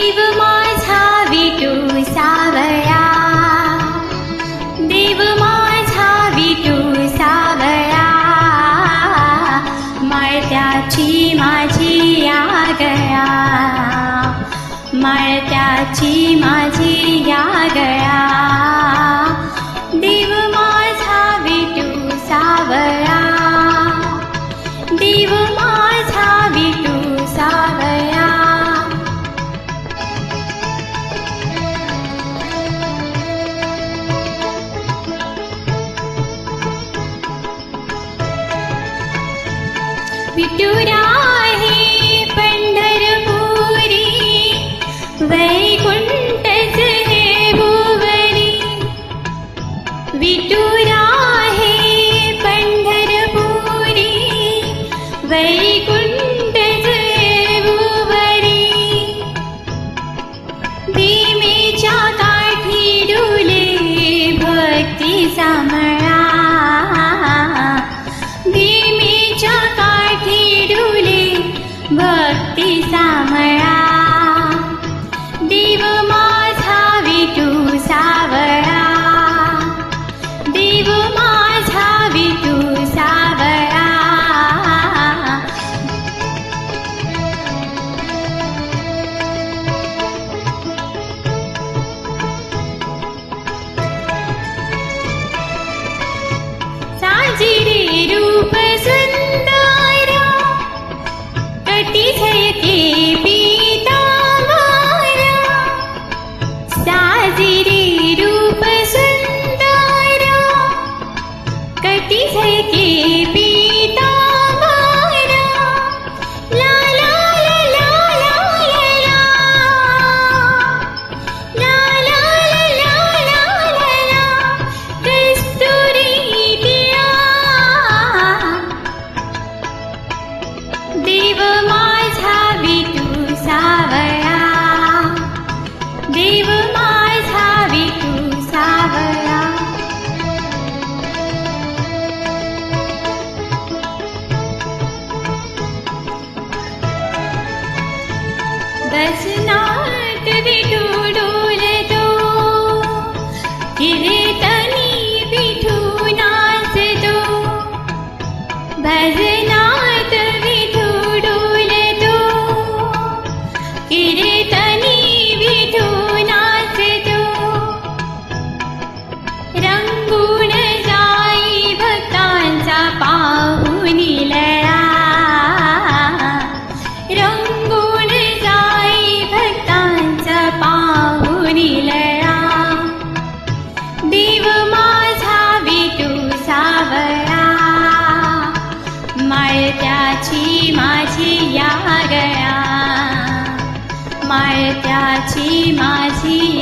देव माझा विठू सावळा, देव माझा विठू सावळा, मळत्याची माझी या गया, मळत्याची माझी या गया, देव माझा विठू सावळा, देव माझा विठू सावळा. विठुराहे पंढरपुरी, वैकुंठच हे भुवरी. विठुराहे पंढरपुरी, वैकुंठच हे भुवरी. भीमेच्या काठी डुले भक्तीचा मळा, भीमेच्या काठी डुले भक्तीचा मळा, देव माझा विठू सावळा, देव माझा विठू सावळा. साजिरे रूप सुंदर, कटी झळके पीतांबर. साजिरे रूप सुंदर, कटी झळके पीतांबर. ला ला ला ला ला ला ला, ला ला ला ला ला ला, कस्तुरी टिळा. देव माझा विठू सावळा, देव माझा विठू सावळा. बसनात विठू डोलतो, कीर्तनी विठू नाचतो. भजनात विठू डोलतो, कीर्तनी विठू नाचतो. रंगून जाई भक्तांचा पाहुणी लळा, रंगून जाई भक्तांचा पाहुणी लळा. देव माझा विठू सावळा, मळत्याची माझी या गया, मळत्याची माझी